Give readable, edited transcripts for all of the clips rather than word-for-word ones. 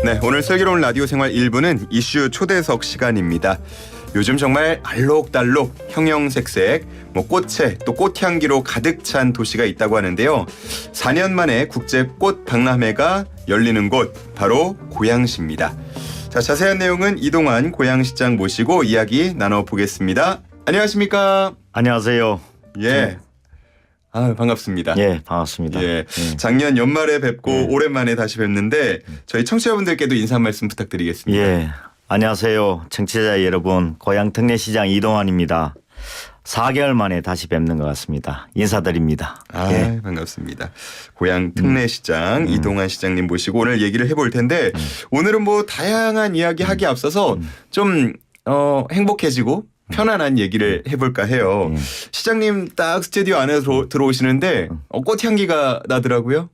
네, 오늘 슬기로운 라디오 생활 1부는 이슈 초대석 시간입니다. 요즘 정말 알록달록 형형색색 꽃에 또 꽃향기로 가득 찬 도시가 있다고 하는데요. 4년 만에 국제 꽃 박람회가 열리는 곳 바로 고양시입니다. 자, 자세한 내용은 이동환 고양시장 모시고 이야기 나눠보겠습니다. 안녕하십니까? 안녕하세요. 예. 반갑습니다. 예, 반갑습니다. 예. 작년 연말에 뵙고 오랜만에 다시 뵙는데 저희 청취자분들께도 인사 한 말씀 부탁드리겠습니다. 예. 안녕하세요. 청취자 여러분. 고양 특례시장 이동환입니다. 4개월 만에 다시 뵙는 것 같습니다. 인사드립니다. 예. 반갑습니다. 고양 특례시장 이동환 시장님 모시고 오늘 얘기를 해볼 텐데 오늘은 다양한 이야기 하기 앞서서 좀 행복해지고 편안한 얘기를 해볼까 해요. 시장님 딱 스튜디오 안에 들어오시는데 꽃향기가 나더라고요.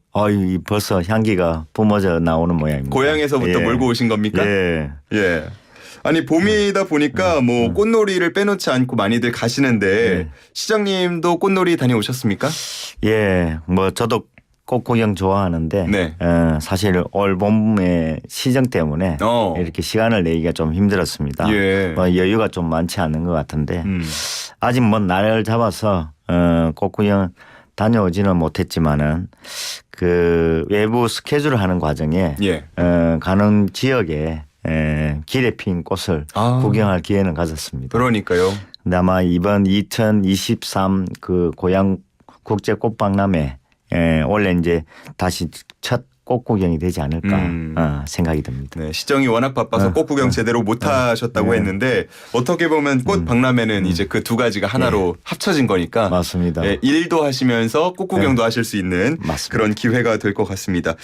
벌써 향기가 뿜어져 나오는 모양입니다. 고향에서부터 몰고 오신 겁니까? 예. 예. 아니 봄이다 보니까 꽃놀이를 빼놓지 않고 많이들 가시는데 시장님도 꽃놀이 다녀오셨습니까? 예. 저도 꽃 구경 좋아하는데 네. 사실 올 봄의 시정 때문에 이렇게 시간을 내기가 좀 힘들었습니다. 예. 여유가 좀 많지 않은 것 같은데 아직 날을 잡아서 꽃 구경 다녀오지는 못했지만은 그 외부 스케줄을 하는 과정에 가는 지역에 길에 핀 꽃을 구경할 기회는 가졌습니다. 그러니까요. 근데 아마 이번 2023 그 고양 국제 꽃박람회 원래 이제 다시 첫 꽃 구경이 되지 않을까 생각이 듭니다. 네, 시정이 워낙 바빠서 꽃 구경 제대로 못 하셨다고 했는데 어떻게 보면 꽃 박람회는 이제 그 두 가지가 하나로 합쳐진 거니까 맞습니다. 일도 하시면서 꽃 구경도 하실 수 있는 그런 기회가 될 것 같습니다.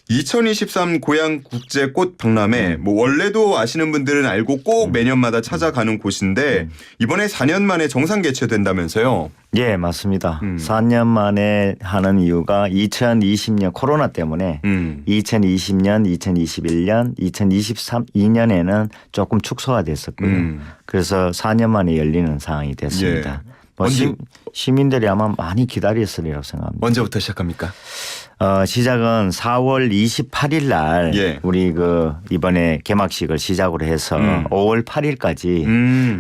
2023 고양 국제 꽃 박람회 원래도 아시는 분들은 알고 꼭 매년마다 찾아가는 곳인데 이번에 4년 만에 정상 개최된다면서요? 예, 맞습니다. 4년 만에 하는 이유가 2020년 코로나 때문에 2020년, 2021년, 2023년에는 조금 축소가 됐었고요. 그래서 4년 만에 열리는 상황이 됐습니다. 시민들이 아마 많이 기다렸으리라고 생각합니다. 언제부터 시작합니까? 시작은 4월 28일 날 우리 이번에 개막식을 시작으로 해서 5월 8일까지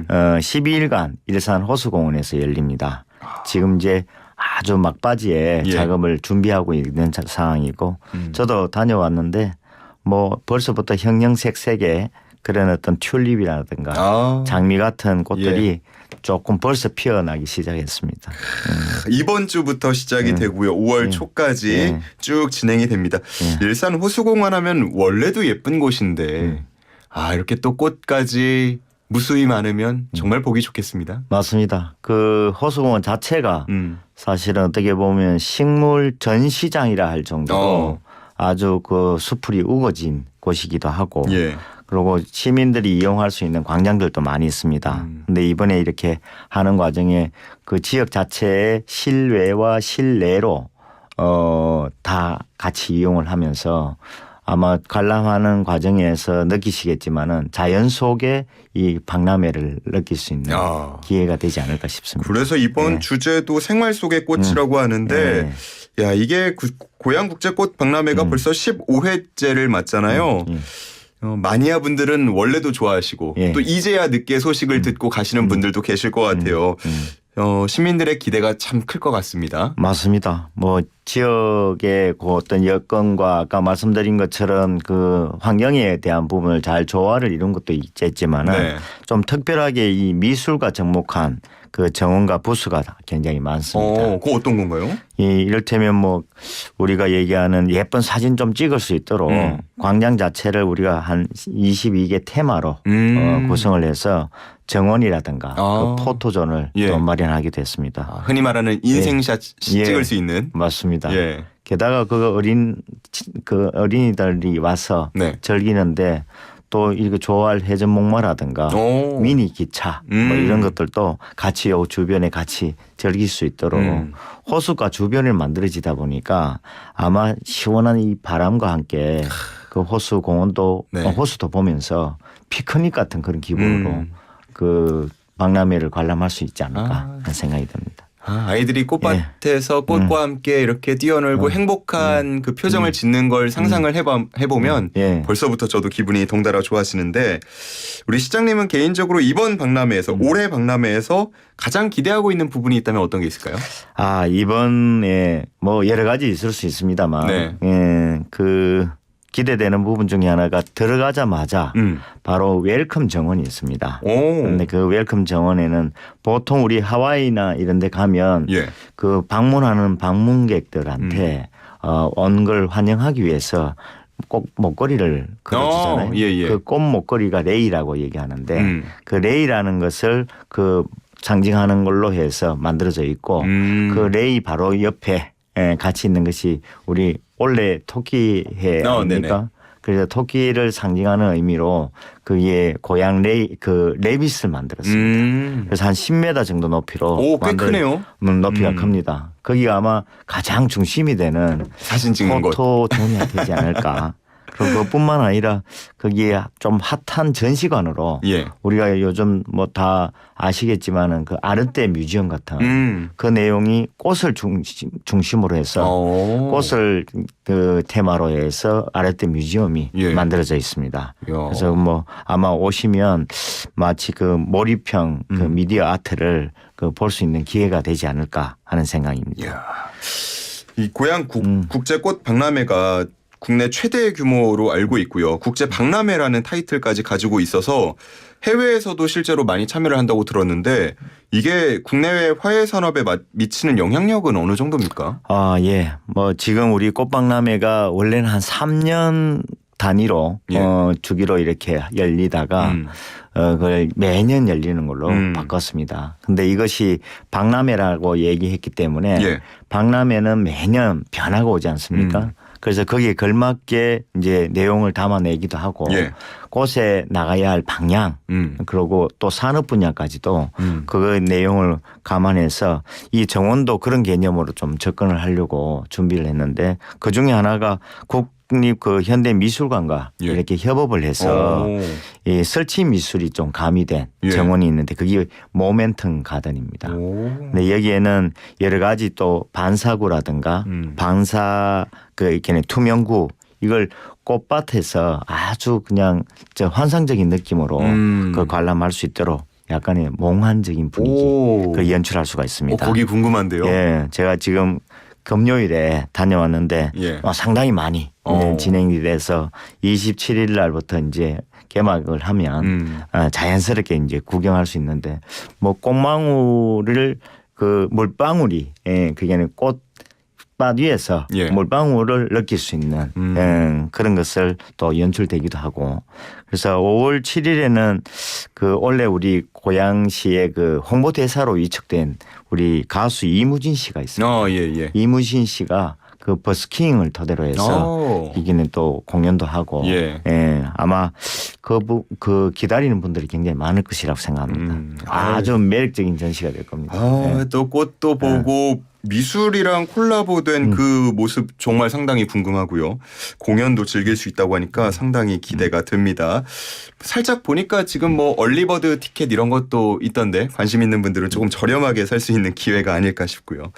12일간 일산 호수공원에서 열립니다. 지금 이제 아주 막바지에 작업을 준비하고 있는 상황이고 저도 다녀왔는데 벌써부터 형형색색의 그런 어떤 튤립이라든가 장미 같은 꽃들이 조금 벌써 피어나기 시작했습니다. 이번 주부터 시작이 되고요. 5월 초까지 쭉 진행이 됩니다. 일산 호수공원 하면 원래도 예쁜 곳인데 이렇게 또 꽃까지 무수히 많으면 정말 보기 좋겠습니다. 맞습니다. 그 호수공원 자체가 사실은 어떻게 보면 식물 전시장이라 할 정도로 아주 그 수풀이 우거진 곳이기도 하고 그리고 시민들이 이용할 수 있는 광장들도 많이 있습니다. 근데 이번에 이렇게 하는 과정에 그 지역 자체의 실외와 실내로 다 같이 이용을 하면서 아마 관람하는 과정에서 느끼시겠지만은 자연 속에 이 박람회를 느낄 수 있는 기회가 되지 않을까 싶습니다. 그래서 이번 주제도 생활 속의 꽃이라고 하는데 야, 이게 고양 국제꽃 박람회가 벌써 15회째를 맞잖아요. 마니아 분들은 원래도 좋아하시고 또 이제야 늦게 소식을 듣고 가시는 분들도 계실 것 같아요. 시민들의 기대가 참 클 것 같습니다. 맞습니다. 지역의 그 어떤 여건과 아까 말씀드린 것처럼 그 환경에 대한 부분을 잘 조화를 이룬 것도 있지만은 좀 특별하게 이 미술과 접목한 그 정원과 부스가 굉장히 많습니다. 그거 어떤 건가요? 이를테면 우리가 얘기하는 예쁜 사진 좀 찍을 수 있도록 광장 자체를 우리가 한 22개 테마로 구성을 해서 정원이라든가 그 포토존을 또 마련하게 됐습니다. 흔히 말하는 인생샷 찍을 수 있는. 맞습니다. 게다가 어린이들이 와서 즐기는데 또 이거 좋아할 해전 목마라든가 미니 기차 이런 것들도 같이 요 주변에 같이 즐길 수 있도록 호수가 주변을 만들어지다 보니까 아마 시원한 이 바람과 함께 그 호수 공원도 호수도 보면서 피크닉 같은 그런 기분으로 그 박람회를 관람할 수 있지 않을까 하는 생각이 듭니다. 아이들이 꽃밭에서 꽃과 함께 이렇게 뛰어놀고 행복한 그 표정을 짓는 걸 상상을 해보면 벌써부터 저도 기분이 동달아 좋아지는데 우리 시장님은 개인적으로 이번 박람회에서 올해 박람회에서 가장 기대하고 있는 부분이 있다면 어떤 게 있을까요? 이번에 뭐 여러 가지 있을 수 있습니다만 그 기대되는 부분 중에 하나가 들어가자마자 바로 웰컴 정원이 있습니다. 그런데 그 웰컴 정원에는 보통 우리 하와이나 이런 데 가면 그 방문하는 방문객들한테 온 걸 환영하기 위해서 꼭 목걸이를 걸어주잖아요. 그 꽃 목걸이가 레이라고 얘기하는데 그 레이라는 것을 그 상징하는 걸로 해서 만들어져 있고 그 레이 바로 옆에 같이 있는 것이 우리 올해 토끼해 아닙니까? 그래서 토끼를 상징하는 의미로 그게 고양 레빗을 만들었습니다. 그래서 한 10m 정도 높이로 꽤 크네요. 높이가 큽니다. 거기가 아마 가장 중심이 되는 사진 찍는 곳. 포토존이 되지 않을까. 그리고 그뿐만 아니라 거기에 좀 핫한 전시관으로 우리가 요즘 뭐 다 아시겠지만은 그 아르떼 뮤지엄 같은 그 내용이 꽃을 중심으로 해서 꽃을 그 테마로 해서 아르떼 뮤지엄이 만들어져 있습니다. 그래서 뭐 아마 오시면 마치 그 몰입형 그 미디어 아트를 그 볼 수 있는 기회가 되지 않을까 하는 생각입니다. 이 고양 국제꽃 박람회가 국내 최대 규모로 알고 있고요. 국제 박람회라는 타이틀까지 가지고 있어서 해외에서도 실제로 많이 참여를 한다고 들었는데 이게 국내외 화훼 산업에 미치는 영향력은 어느 정도입니까? 뭐 지금 우리 꽃박람회가 원래는 한 3년 단위로 주기로 이렇게 열리다가 그걸 매년 열리는 걸로 바꿨습니다. 근데 이것이 박람회라고 얘기했기 때문에 박람회는 매년 변화가 오지 않습니까? 그래서 거기에 걸맞게 이제 내용을 담아내기도 하고 꽃에 나가야 할 방향 그리고 또 산업 분야까지도 그 내용을 감안해서 이 정원도 그런 개념으로 좀 접근을 하려고 준비를 했는데 그중에 하나가 국립 그 현대미술관과 이렇게 협업을 해서 이 설치 미술이 좀 가미된 정원이 있는데 그게 모멘텀 가든입니다. 근데 여기에는 여러 가지 또 반사구라든가 방사 그 이렇게 투명구 이걸 꽃밭에서 아주 그냥 환상적인 느낌으로 그 관람할 수 있도록 약간의 몽환적인 분위기 그 연출할 수가 있습니다. 거기 궁금한데요. 제가 지금 금요일에 다녀왔는데 상당히 많이 진행이 돼서 27일 날부터 이제 개막을 하면 자연스럽게 이제 구경할 수 있는데 뭐 꽃망울을 그 물방울이 그게는 꽃밭 위에서 물방울을 느낄 수 있는 그런 것을 또 연출되기도 하고 그래서 5월 7일에는 그 원래 우리 고양시의 그 홍보대사로 위촉된 우리 가수 이무진 씨가 있습니다. 이무진 씨가 그 버스킹을 토대로 해서 이기는 또 공연도 하고 아마 그 기다리는 분들이 굉장히 많을 것이라고 생각합니다. 아주 매력적인 전시가 될 겁니다. 또 꽃도 보고 미술이랑 콜라보된 그 모습 정말 상당히 궁금하고요. 공연도 즐길 수 있다고 하니까 상당히 기대가 됩니다. 살짝 보니까 지금 뭐 얼리버드 티켓 이런 것도 있던데 관심 있는 분들은 조금 저렴하게 살 수 있는 기회가 아닐까 싶고요.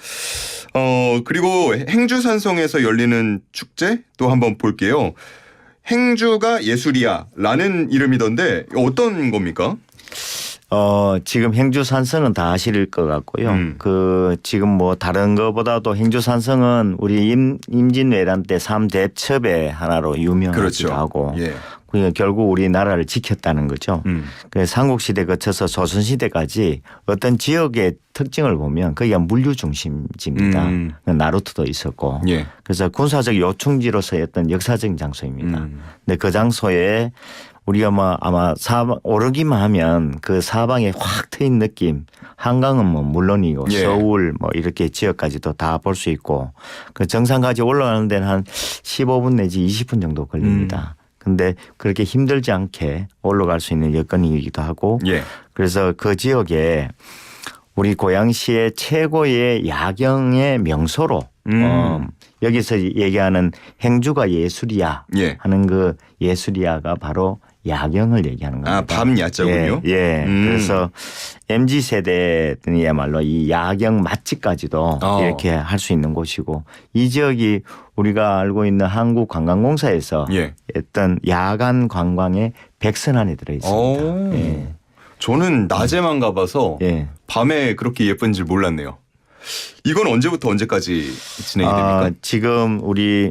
그리고 행주산성에서 열리는 축제 또 한번 볼게요. 행주가 예술이야라는 이름이던데 어떤 겁니까? 지금 행주산성은 다 아실 것 같고요. 그 지금 뭐 다른 것보다도 행주산성은 우리 임진왜란 때 3대첩의 하나로 유명하기도 하고 그러니까 결국 우리나라를 지켰다는 거죠. 그래서 삼국시대 거쳐서 조선시대까지 어떤 지역의 특징을 보면 거기가 물류 중심지입니다. 나루토도 있었고 그래서 군사적 요충지로서의 어떤 역사적인 장소입니다. 근데 그 장소에 우리가 뭐 아마 오르기만 하면 그 사방에 확 트인 느낌 한강은 뭐 물론이고 서울 뭐 이렇게 지역까지도 다 볼 수 있고 그 정상까지 올라가는 데는 한 15분 내지 20분 정도 걸립니다. 근데 그렇게 힘들지 않게 올라갈 수 있는 여건이기도 하고 그래서 그 지역에 우리 고양시의 최고의 야경의 명소로 여기서 얘기하는 행주가 예술이야 하는 그 예술이야가 바로 야경을 얘기하는 겁니다. 아, 밤 야자군요. 예. 그래서 MZ 세대야말로 이 야경 맛집까지도 이렇게 할 수 있는 곳이고 이 지역이 우리가 알고 있는 한국관광공사에서 어떤 야간 관광의 백선안에 들어 있습니다. 예. 저는 낮에만 가봐서 밤에 그렇게 예쁜지 몰랐네요. 이건 언제부터 언제까지 진행이 됩니까? 지금 우리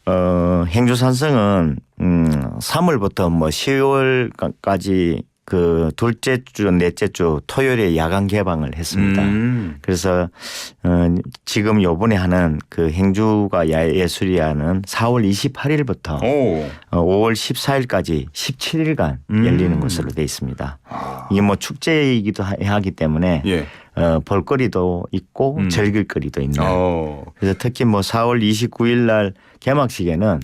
행주산성은 3월부터 뭐 10월까지 그 둘째 주, 넷째 주 토요일에 야간 개방을 했습니다. 그래서 지금 요번에 하는 그 행주가 예술이야는 4월 28일부터 5월 14일까지 17일간 열리는 것으로 돼 있습니다. 이게 뭐 축제이기도 하기 때문에 볼거리도 있고 즐길거리도 있는. 그래서 특히 뭐 4월 29일 날 개막식에는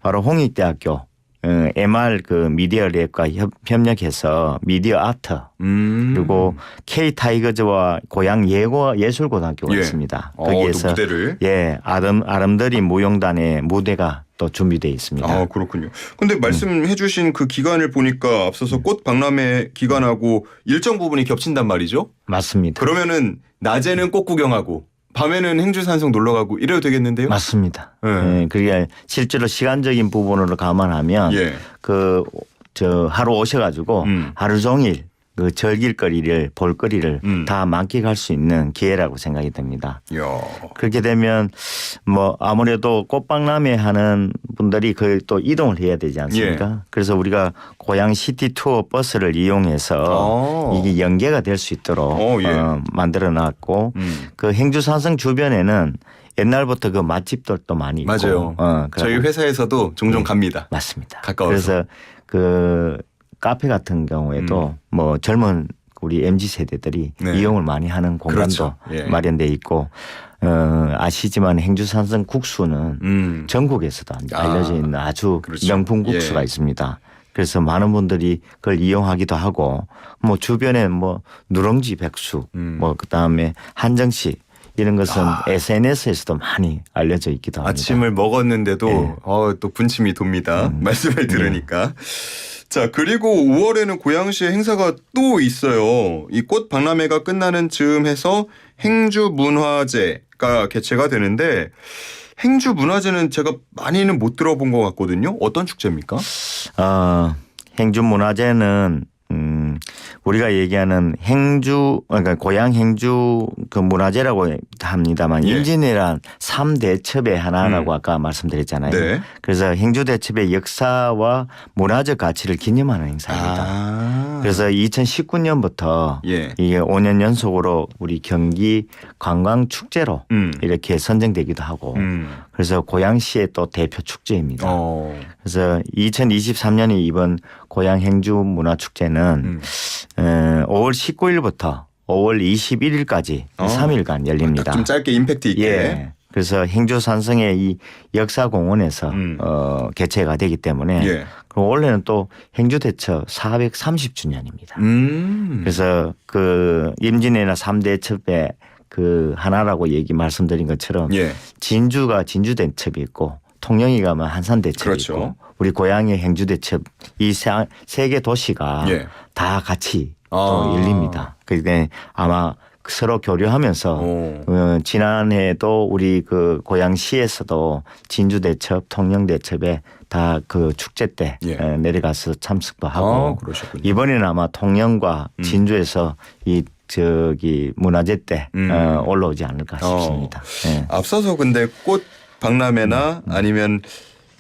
바로 홍익대학교 MR 그 미디어 랩과 협력해서 미디어 아트 그리고 K 타이거즈와 고양 예술고등학교가 있습니다. 거기에서 무대를 아름드리 무용단의 무대가 또 준비되어 있습니다. 아, 그렇군요. 근데 말씀해 주신 그 기간을 보니까 앞서서 꽃 박람회 기간하고 일정 부분이 겹친단 말이죠? 맞습니다. 그러면은 낮에는 꽃 구경하고 밤에는 행주산성 놀러 가고 이래도 되겠는데요? 맞습니다. 그게 실제로 시간적인 부분으로 감안하면 하루 오셔가지고 하루 종일 그 즐길거리를 볼거리를 다 만끽할 수 있는 기회라고 생각이 됩니다. 그렇게 되면 뭐 아무래도 꽃박람회 하는 분들이 그 또 이동을 해야 되지 않습니까? 그래서 우리가 고양 시티 투어 버스를 이용해서 이게 연계가 될 수 있도록 만들어놨고 그 행주산성 주변에는 옛날부터 그 맛집들도 많이 있고. 맞아요. 저희 회사에서도 종종 갑니다. 맞습니다. 가까워서. 그래서 그 카페 같은 경우에도 뭐 젊은 우리 MZ 세대들이 이용을 많이 하는 공간도 마련돼 있고 아시지만 행주산성 국수는 전국에서도 알려져 있는 아주 명품 국수가 있습니다. 그래서 많은 분들이 그걸 이용하기도 하고 뭐 주변에 뭐 누룽지 백숙 뭐 그다음에 한정식 이런 것은 SNS에서도 많이 알려져 있기도 합니다. 아침을 먹었는데도 또 분침이 돕니다. 말씀을 들으니까. 자, 그리고 5월에는 고양시에 행사가 또 있어요. 이 꽃 박람회가 끝나는 즈음해서 행주문화제가 개최가 되는데 행주문화제는 제가 많이는 못 들어본 것 같거든요. 어떤 축제입니까? 행주문화제는 우리가 얘기하는 행주 그러니까 고양 행주 그 문화제라고 합니다만 임진왜란 3대첩의 하나라고 아까 말씀드렸잖아요. 그래서 행주대첩의 역사와 문화적 가치를 기념하는 행사입니다. 그래서 2019년부터 이게 5년 연속으로 우리 경기 관광축제로 이렇게 선정되기도 하고 그래서 고양시의 또 대표 축제입니다. 그래서 2023년에 이번 고양 행주 문화축제는 5월 19일부터 5월 21일까지 3일간 열립니다. 좀 짧게 임팩트 있게. 그래서 행주산성의 이 역사공원에서 개최가 되기 때문에 그리고 올해는 또 행주대첩 430주년입니다. 그래서 그 임진왜란 3대첩의 그 하나라고 말씀드린 것처럼 진주가 진주대첩이 있고 통영이가 뭐 한산대첩이 있고 우리 고양의 행주대첩 이 세 개 도시가 다 같이 또 열립니다. 그러니까 아마 서로 교류하면서 지난해에도 우리 그 고양시에서도 진주대첩, 통영대첩에 다 그 축제 때 내려가서 참석도 하고 이번에는 아마 통영과 진주에서 이 문화제 때 올라오지 않을까 싶습니다. 앞서서 근데 꽃 박람회나 아니면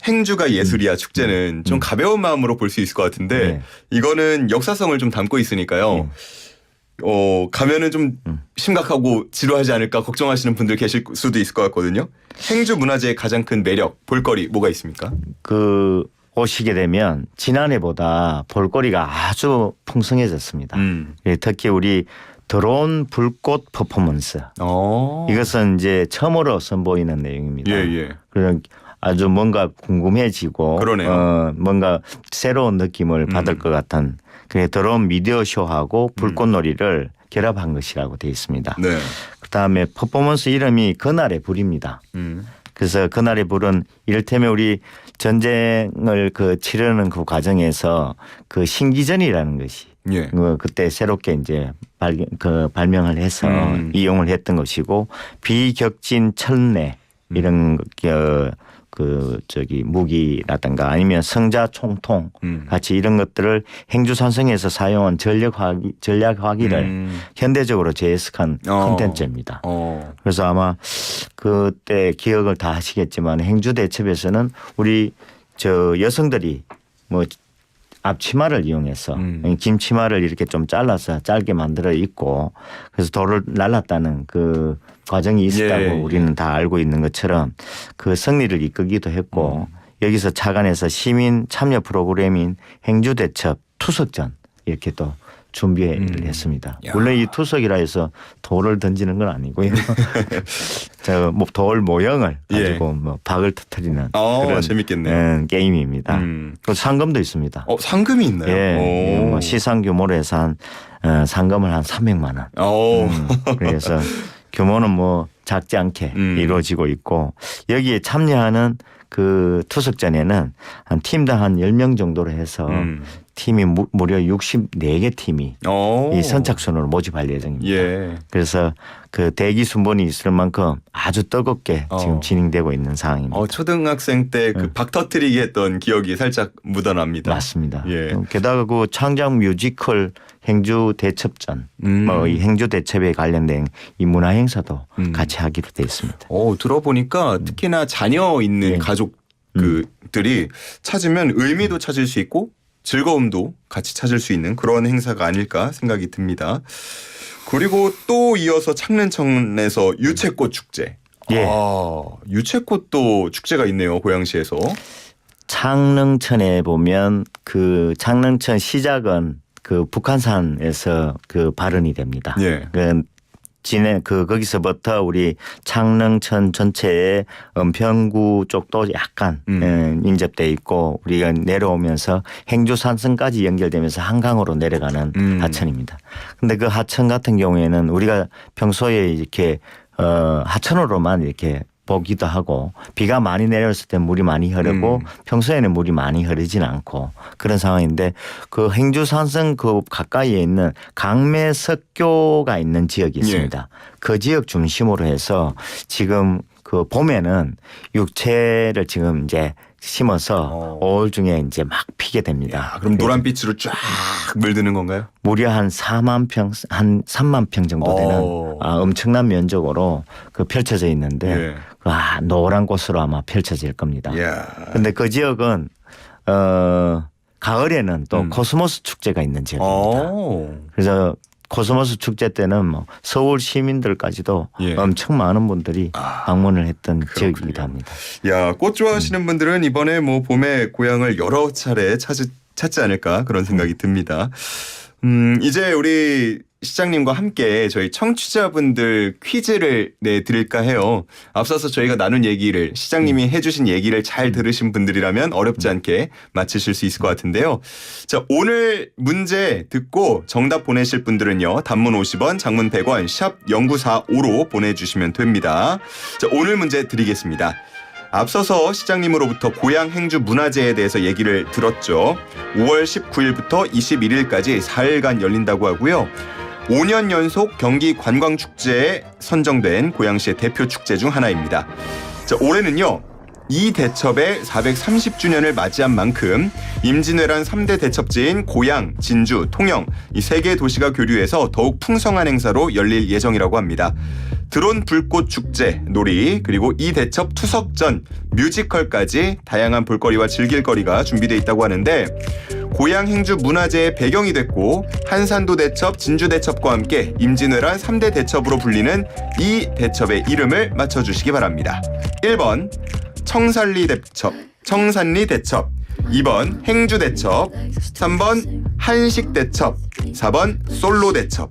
행주가 예술이야 축제는 좀 가벼운 마음으로 볼 수 있을 것 같은데 이거는 역사성을 좀 담고 있으니까요. 가면은 좀 심각하고 지루하지 않을까 걱정하시는 분들 계실 수도 있을 것 같거든요. 행주 문화제의 가장 큰 매력, 볼거리 뭐가 있습니까? 오시게 되면 지난해보다 볼거리가 아주 풍성해졌습니다. 특히 우리 드론 불꽃 퍼포먼스. 이것은 이제 처음으로 선보이는 내용입니다. 그런 아주 뭔가 궁금해지고 뭔가 새로운 느낌을 받을 것 같은 드론 미디어 쇼하고 불꽃놀이를 결합한 것이라고 되어 있습니다. 그다음에 퍼포먼스 이름이 그날의 불입니다. 그래서 그날에 부른 이를테면 우리 전쟁을 그 치르는 그 과정에서 그 신기전이라는 것이 예. 그때 새롭게 이제 발명을 해서 이용을 했던 것이고 비격진 철내 이런 무기라든가 아니면 성자 총통 같이 이런 것들을 행주산성에서 사용한 전략 화기를 현대적으로 재해석한 콘텐츠입니다. 그래서 아마 그때 기억을 다 하시겠지만 행주대첩에서는 우리 여성들이 뭐 앞치마를 이용해서 김치마를 이렇게 좀 잘라서 짧게 만들어 입고 그래서 돌을 날랐다는 그 과정이 있었다고 우리는 다 알고 있는 것처럼 그 승리를 이끌기도 했고 여기서 차관에서 시민 참여 프로그램인 행주대첩 투석전 이렇게 또 준비를 했습니다. 물론 이 투석이라 해서 돌을 던지는 건 아니고요. 돌 모형을 가지고 뭐 박을 터뜨리는 그런 재밌겠네요. 게임입니다. 그 상금도 있습니다. 상금이 있나요? 예, 뭐 시상 규모로 해서 상금을 한 300만 원. 그래서 규모는 뭐 작지 않게 이루어지고 있고 여기에 참여하는 그 투석전에는 한 팀당 한 10명 정도로 해서 팀이 무려 64개 팀이 이 선착순으로 모집할 예정입니다. 그래서 그 대기 순번이 있을 만큼 아주 뜨겁게 지금 진행되고 있는 상황입니다. 초등학생 때 그 박 터뜨리기 했던 기억이 살짝 묻어납니다. 맞습니다. 게다가 그 창작 뮤지컬 행주 대첩전, 이 행주 대첩에 관련된 이 문화 행사도 같이 하기로 돼 있습니다. 들어보니까 특히나 자녀 있는 가족들이 찾으면 의미도 찾을 수 있고 즐거움도 같이 찾을 수 있는 그런 행사가 아닐까 생각이 듭니다. 그리고 또 이어서 창릉천에서 유채꽃 축제. 유채꽃도 축제가 있네요. 고양시에서. 창릉천에 보면 그 창릉천 시작은 그 북한산에서 그 발원이 됩니다. 거기서부터 우리 창릉천 전체에 은평구 쪽도 약간 인접돼 있고 우리가 내려오면서 행주산성까지 연결되면서 한강으로 내려가는 하천입니다. 근데 그 하천 같은 경우에는 우리가 평소에 이렇게 하천으로만 이렇게 보기도 하고 비가 많이 내렸을 때 물이 많이 흐르고 평소에는 물이 많이 흐르진 않고 그런 상황인데 그 행주산성 그 가까이에 있는 강매석교가 있는 지역이 있습니다. 그 지역 중심으로 해서 지금 그 봄에는 육채를 지금 이제 심어서 5월 중에 이제 막 피게 됩니다. 그럼 노란빛으로 쫙 물드는 건가요? 무려 한 4만 평, 한 3만 평 정도 되는 엄청난 면적으로 그 펼쳐져 있는데 노란 꽃으로 아마 펼쳐질 겁니다. 그런데 그 지역은 가을에는 또 코스모스 축제가 있는 지역입니다. 그래서 코스모스 축제 때는 뭐 서울 시민들까지도 엄청 많은 분들이 방문을 했던 지역이기도 합니다. 꽃 좋아하시는 분들은 이번에 뭐 봄에 고향을 여러 차례 찾지 않을까 그런 생각이 듭니다. 이제 우리 시장님과 함께 저희 청취자분들 퀴즈를 내드릴까 해요. 앞서서 저희가 나눈 얘기를 시장님이 해주신 얘기를 잘 들으신 분들이라면 어렵지 않게 맞히실 수 있을 것 같은데요. 자, 오늘 문제 듣고 정답 보내실 분들은요. 단문 50원, 장문 100원, 샵 0945로 보내주시면 됩니다. 자, 오늘 문제 드리겠습니다. 앞서서 시장님으로부터 고향 행주 문화제에 대해서 얘기를 들었죠. 5월 19일부터 21일까지 4일간 열린다고 하고요. 5년 연속 경기 관광축제에 선정된 고양시의 대표 축제 중 하나입니다. 자, 올해는요. 이 대첩의 430주년을 맞이한 만큼 임진왜란 3대 대첩지인 고양, 진주, 통영 이 3개 도시가 교류해서 더욱 풍성한 행사로 열릴 예정이라고 합니다. 드론 불꽃 축제, 놀이, 그리고 이 대첩 투석전, 뮤지컬까지 다양한 볼거리와 즐길거리가 준비되어 있다고 하는데 고양 행주 문화제의 배경이 됐고 한산도 대첩, 진주 대첩과 함께 임진왜란 3대 대첩으로 불리는 이 대첩의 이름을 맞춰주시기 바랍니다. 1번 청산리 대첩, 2번 행주 대첩, 3번 한식 대첩, 4번 솔로 대첩.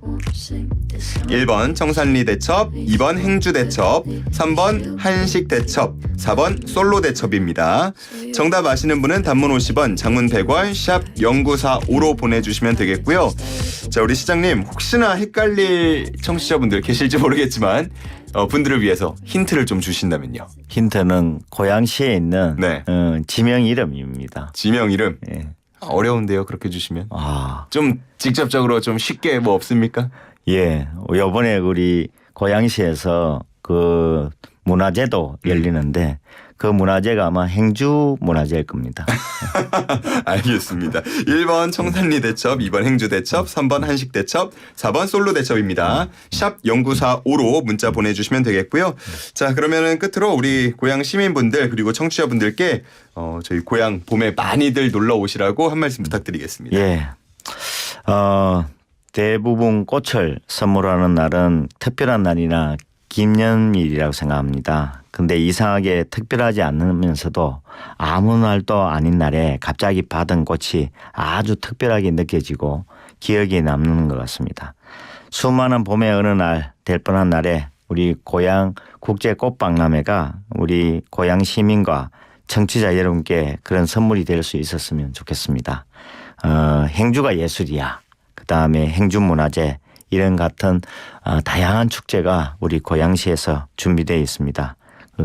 1번 청산리 대첩, 2번 행주 대첩, 3번 한식 대첩, 4번 솔로 대첩입니다. 정답 아시는 분은 단문 50원, 장문 100원, 샵 0945로 보내주시면 되겠고요. 자, 우리 시장님 혹시나 헷갈릴 청취자분들 계실지 모르겠지만 분들을 위해서 힌트를 좀 주신다면요. 힌트는 고양시에 있는 네. 지명 이름입니다. 지명 이름? 예. 어려운데요. 그렇게 주시면. 아, 좀 직접적으로 좀 쉽게 뭐 없습니까? 예. 이번에 우리 고양시에서 그 문화제도 열리는데 그 문화제가 아마 행주 문화제일 겁니다. 알겠습니다. 1번 청산리 대첩, 2번 행주 대첩, 3번 한식 대첩, 4번 솔로 대첩입니다. 샵 0945로 문자 보내주시면 되겠고요. 자, 그러면은 끝으로 우리 고향 시민분들 그리고 청취자분들께 저희 고향 봄에 많이들 놀러 오시라고 한 말씀 부탁드리겠습니다. 예. 대부분 꽃을 선물하는 날은 특별한 날이나 기념일이라고 생각합니다. 근데 이상하게 특별하지 않으면서도 아무 날도 아닌 날에 갑자기 받은 꽃이 아주 특별하게 느껴지고 기억에 남는 것 같습니다. 수많은 봄의 어느 날 될 뻔한 날에 우리 고향 국제꽃박람회가 우리 고향 시민과 청취자 여러분께 그런 선물이 될 수 있었으면 좋겠습니다. 행주가 예술이야. 그다음에 행주문화제 이런 같은 다양한 축제가 우리 고양시에서 준비되어 있습니다.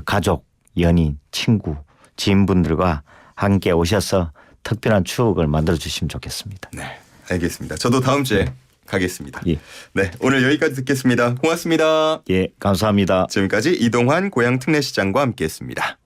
가족, 연인, 친구, 지인분들과 함께 오셔서 특별한 추억을 만들어 주시면 좋겠습니다. 네, 알겠습니다. 저도 다음 주에 가겠습니다. 예. 네, 오늘 여기까지 듣겠습니다. 고맙습니다. 예, 감사합니다. 지금까지 이동환 고향 특례시장과 함께했습니다.